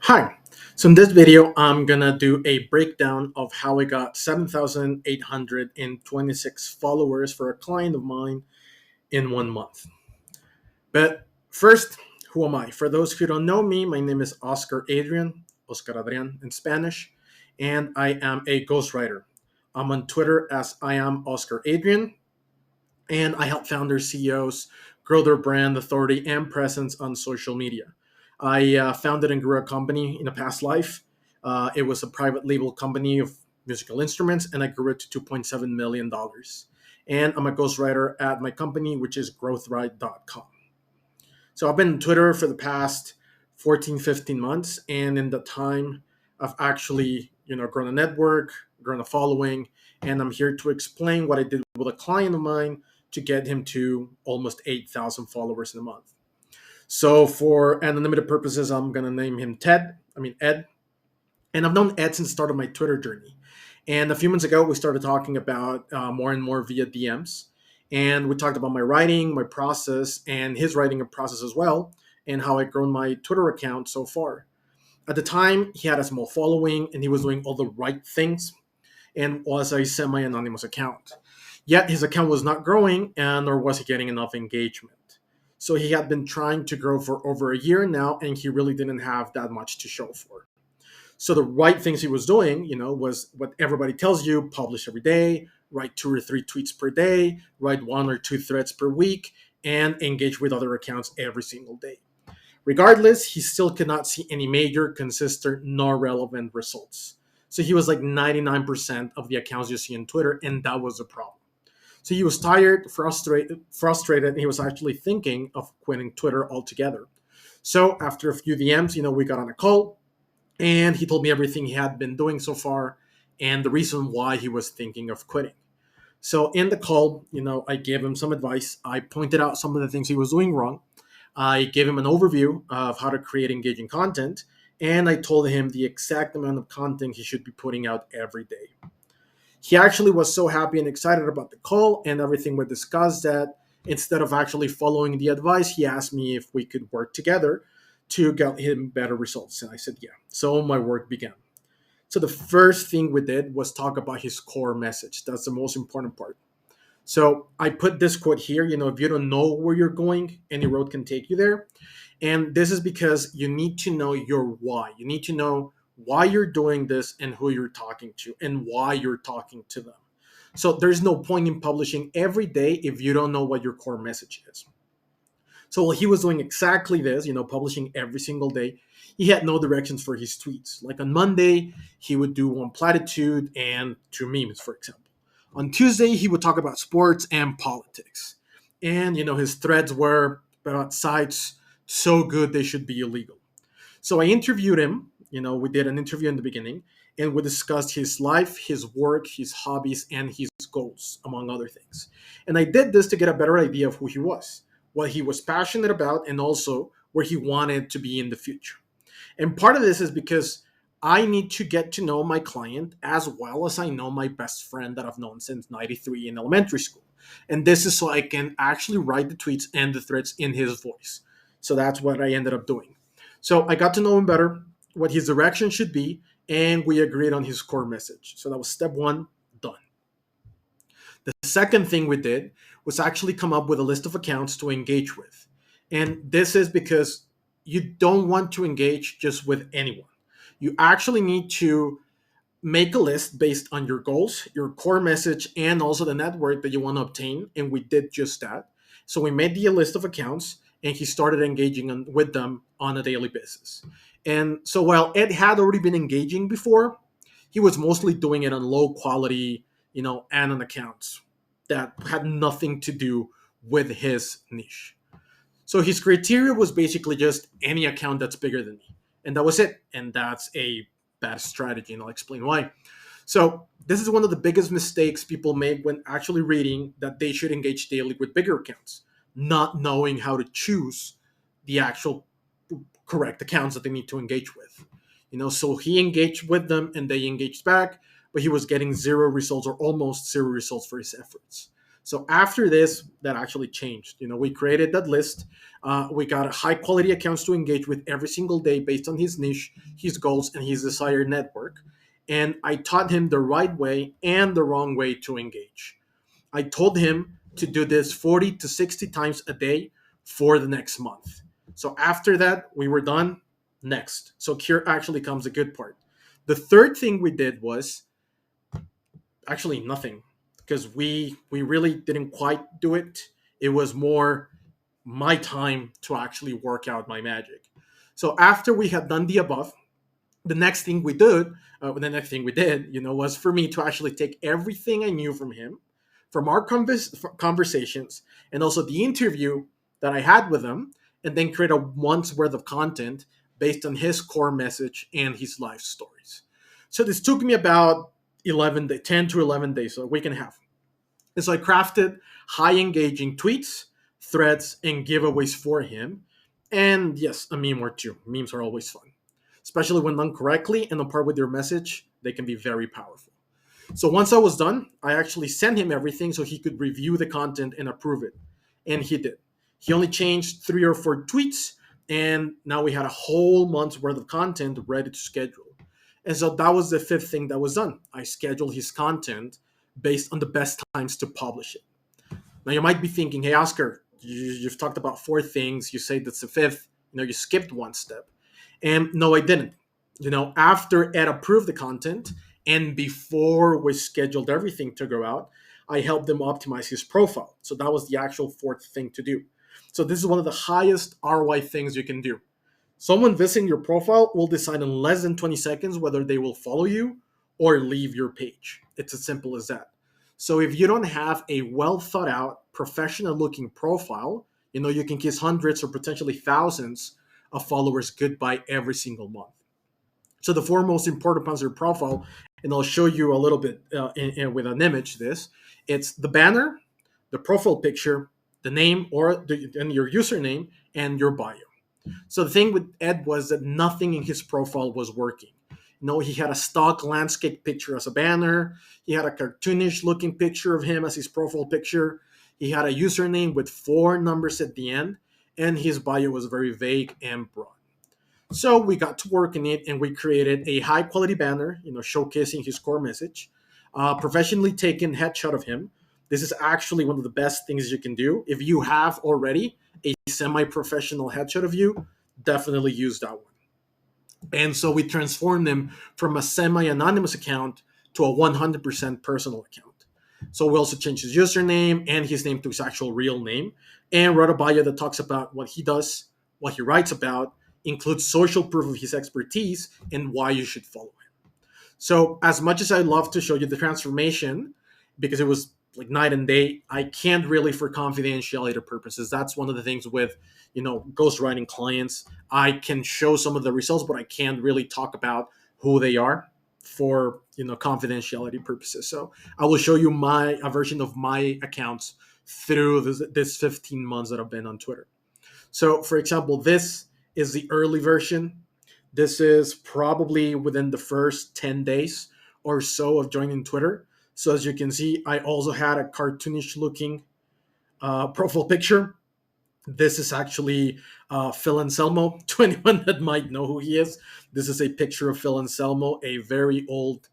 Hi. So in this video, I'm gonna do a breakdown of how I got 7,826 followers for a client of mine in 1 month. But first, who am I? For those who don't know me, my name is Oscar Adrian, Oscar Adrian in Spanish, and I am a ghostwriter. I'm on Twitter as I am Oscar Adrian, and I help founders, CEOs grow their brand authority and presence on social media. I founded and grew a company in a past life. It was a private label company of musical instruments, and I grew it to $2.7 million. And I'm a ghostwriter at my company, which is growthright.com. So I've been on Twitter for the past 14, 15 months, and in the time, I've actually grown a network, grown a following, and I'm here to explain what I did with a client of mine to get him to almost 8,000 followers in a month. So for anonymity purposes, I'm gonna name him Ed, and I've known Ed since the start of my Twitter journey. And a few months ago, we started talking about more and more via DMs. And we talked about my writing, my process, and his writing and process as well, and how I've grown my Twitter account so far. At the time, he had a small following and he was doing all the right things and was a semi anonymous account. Yet his account was not growing and nor was he getting enough engagement. So he had been trying to grow for over a year now and he really didn't have that much to show for. So the right things he was doing, was what everybody tells you: publish every day, write 2 or 3 tweets per day, write 1 or 2 threads per week, and engage with other accounts every single day. Regardless, he still could not see any major, consistent, nor relevant results. So he was like 99% of the accounts you see on Twitter, and that was a problem. So he was tired, frustrated, and he was actually thinking of quitting Twitter altogether. So after a few DMs, we got on a call and he told me everything he had been doing so far and the reason why he was thinking of quitting. So in the call, I gave him some advice. I pointed out some of the things he was doing wrong. I gave him an overview of how to create engaging content, and I told him the exact amount of content he should be putting out every day. He actually was so happy and excited about the call and everything we discussed that instead of actually following the advice, he asked me if we could work together to get him better results. And I said, yeah. So my work began. So the first thing we did was talk about his core message. That's the most important part. So I put this quote here, if you don't know where you're going, any road can take you there. And this is because you need to know your why. You need to know why you're doing this and who you're talking to and why you're talking to them. So there's no point in publishing every day if you don't know what your core message is. So while he was doing exactly this, publishing every single day, he had no directions for his tweets. Like on Monday, he would do one platitude and 2 memes, for example. On Tuesday, he would talk about sports and politics. And, his threads were about sites so good they should be illegal. So I interviewed him. We did an interview in the beginning, and we discussed his life, his work, his hobbies, and his goals, among other things. And I did this to get a better idea of who he was, what he was passionate about, and also where he wanted to be in the future. And part of this is because I need to get to know my client as well as I know my best friend that I've known since 93 in elementary school. And this is so I can actually write the tweets and the threads in his voice. So that's what I ended up doing. So I got to know him better, what his direction should be, and we agreed on his core message. So that was step one, done. The second thing we did was actually come up with a list of accounts to engage with. And this is because you don't want to engage just with anyone. You actually need to make a list based on your goals, your core message, and also the network that you want to obtain. And we did just that. So we made the list of accounts and he started engaging with them on a daily basis. And so while Ed had already been engaging before, he was mostly doing it on low quality, anon accounts that had nothing to do with his niche. So his criteria was basically just any account that's bigger than me. And that was it. And that's a bad strategy. And I'll explain why. So this is one of the biggest mistakes people make when actually reading that they should engage daily with bigger accounts, not knowing how to choose the actual correct accounts that they need to engage with. So he engaged with them and they engaged back, but he was getting zero results or almost zero results for his efforts. So after this, that actually changed. We created that list. We got high quality accounts to engage with every single day based on his niche, his goals, and his desired network. And I taught him the right way and the wrong way to engage. I told him to do this 40 to 60 times a day for the next month. So after that, we were done. Next. So here actually comes the good part. The third thing we did was actually nothing, because we really didn't quite do it. It was more my time to actually work out my magic. So after we had done the above, the next thing we did, was for me to actually take everything I knew from him, from our conversations, and also the interview that I had with him, and then create a month's worth of content based on his core message and his life stories. So this took me about 10 to 11 days, so a week and a half. And so I crafted high engaging tweets, threads, and giveaways for him. And yes, a meme or two. Memes are always fun, especially when done correctly and on par with your message. They can be very powerful. So once I was done, I actually sent him everything so he could review the content and approve it. And he did. He only changed 3 or 4 tweets, and now we had a whole month's worth of content ready to schedule. And so that was the fifth thing that was done. I scheduled his content based on the best times to publish it. Now you might be thinking, hey, Oscar, you've talked about 4 things. You say that's the fifth. You skipped one step. And no, I didn't. After Ed approved the content and before we scheduled everything to go out, I helped them optimize his profile. So that was the actual fourth thing to do. So this is one of the highest ROI things you can do. Someone visiting your profile will decide in less than 20 seconds whether they will follow you or leave your page. It's as simple as that. So if you don't have a well thought out, professional looking profile, you can kiss hundreds or potentially thousands of followers goodbye every single month. So the 4 most important parts of your profile, and I'll show you a little bit with an image. It's the banner, the profile picture, the name and your username, and your bio. So the thing with Ed was that nothing in his profile was working. He had a stock landscape picture as a banner. He had a cartoonish looking picture of him as his profile picture. He had a username with 4 numbers at the end, and his bio was very vague and broad. So we got to work in it, and we created a high quality banner, showcasing his core message, professionally taken headshot of him. This is actually one of the best things you can do. If you have already a semi-professional headshot of you, definitely use that one. And so we transformed him from a semi-anonymous account to a 100% personal account. So we also changed his username and his name to his actual real name, and wrote a bio that talks about what he does, what he writes about, includes social proof of his expertise, and why you should follow him. So as much as I love to show you the transformation, because it was like night and day, I can't really, for confidentiality purposes. That's one of the things with, ghostwriting clients. I can show some of the results, but I can't really talk about who they are for, confidentiality purposes. So I will show you a version of my accounts through this 15 months that I've been on Twitter. So for example, this is the early version. This is probably within the first 10 days or so of joining Twitter. So as you can see, I also had a cartoonish looking profile picture. This is actually Phil Anselmo. To anyone that might know who he is, this is a picture of Phil Anselmo, a very old,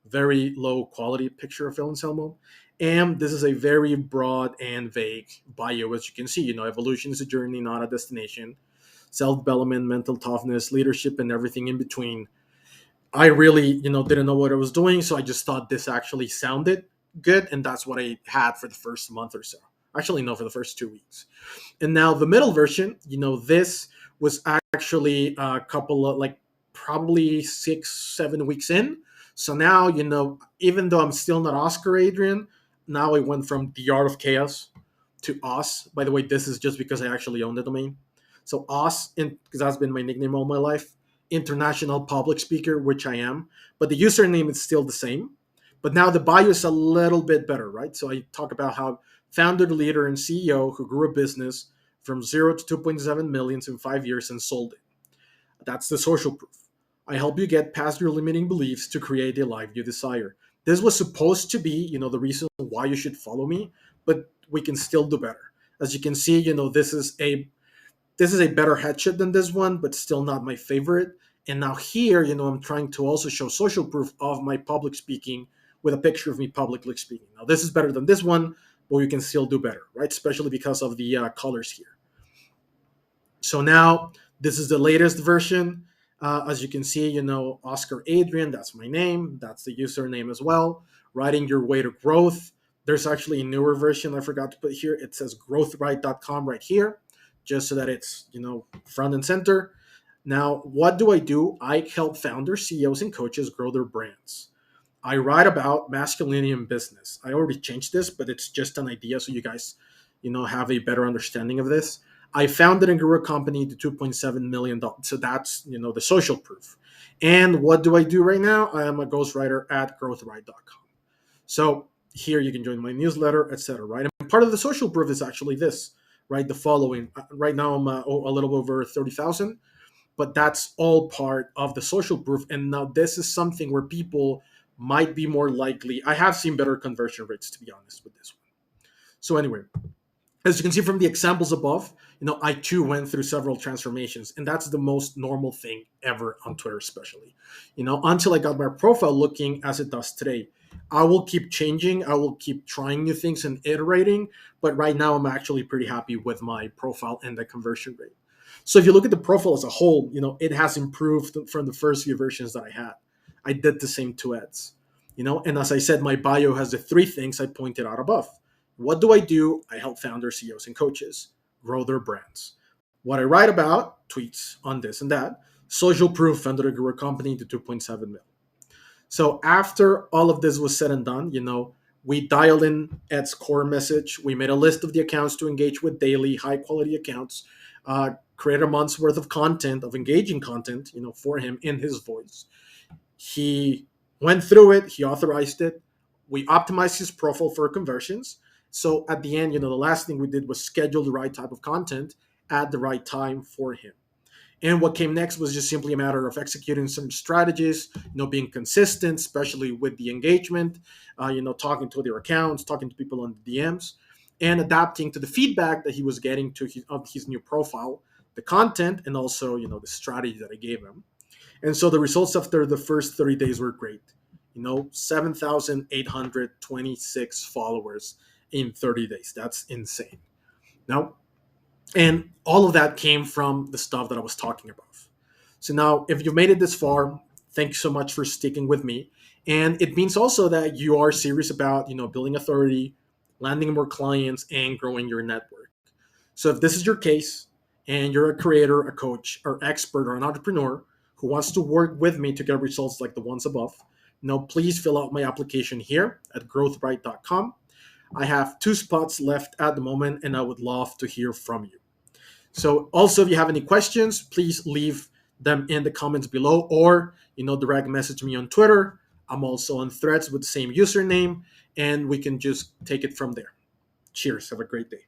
very low quality picture of Phil Anselmo. And this is a very broad and vague bio, as you can see. Evolution is a journey, not a destination. Self-development, mental toughness, leadership, and everything in between. I really, didn't know what I was doing, so I just thought this actually sounded good, and that's what I had for the first month or so. Actually, no, for the first 2 weeks. And now the middle version, this was actually a couple of, probably 6-7 weeks in. So now, even though I'm still not Oscar Adrian, now I went from the Art of Chaos to Os. By the way, this is just because I actually own the domain. So Os, because that's been my nickname all my life. International public speaker, which I am, but the username is still the same. But now the bio is a little bit better, right? So I talk about how founder, leader, and CEO who grew a business from 0 to 2.7 million in 5 years and sold it. That's the social proof. I help you get past your limiting beliefs to create a life you desire. This was supposed to be, the reason why you should follow me, but we can still do better. As you can see, this is a better headshot than this one, but still not my favorite. And now here, I'm trying to also show social proof of my public speaking with a picture of me publicly speaking. Now this is better than this one, but you can still do better, right? Especially because of the colors here. So now this is the latest version. As you can see, Oscar Adrian, that's my name. That's the username as well. Writing your way to growth. There's actually a newer version I forgot to put here. It says growthright.com right here, just so that it's, front and center. Now, what do? I help founders, CEOs, and coaches grow their brands. I write about masculinity in business. I already changed this, but it's just an idea so you guys, have a better understanding of this. I founded and grew a company to $2.7 million. So that's, the social proof. And what do I do right now? I am a ghostwriter at growthright.com. So here you can join my newsletter, etc. Right? And part of the social proof is actually this, right? The following. Right now I'm a little over 30,000, but that's all part of the social proof. And now this is something where people might be more likely. I have seen better conversion rates, to be honest, with this one. So anyway, as you can see from the examples above, I too went through several transformations, and that's the most normal thing ever on Twitter, especially, until I got my profile looking as it does today. I will keep changing. I will keep trying new things and iterating. But right now, I'm actually pretty happy with my profile and the conversion rate. So if you look at the profile as a whole, it has improved from the first few versions that I had. I did the same two ads, and as I said, my bio has the three things I pointed out above. What do? I help founders, CEOs, and coaches grow their brands. What I write about, tweets on this and that, social proof, founded a grew a company to 2.7 million. So after all of this was said and done, we dialed in Ed's core message. We made a list of the accounts to engage with daily, high quality accounts, created a month's worth of content, of engaging content, for him in his voice. He went through it, he authorized it. We optimized his profile for conversions. So at the end, the last thing we did was schedule the right type of content at the right time for him. And what came next was just simply a matter of executing some strategies, being consistent, especially with the engagement, talking to their accounts, talking to people on the DMs, and adapting to the feedback that he was getting of his new profile, the content, and also, the strategy that I gave him. And so the results after the first 30 days were great. 7,826 followers in 30 days. That's insane. Now, and all of that came from the stuff that I was talking about. So now, if you've made it this far, thank you so much for sticking with me. And it means also that you are serious about, building authority, landing more clients, and growing your network. So if this is your case, and you're a creator, a coach, or expert, or an entrepreneur who wants to work with me to get results like the ones above, please fill out my application here at growthright.com. I have 2 spots left at the moment, and I would love to hear from you. So also, if you have any questions, please leave them in the comments below, or, direct message me on Twitter. I'm also on Threads with the same username, and we can just take it from there. Cheers. Have a great day.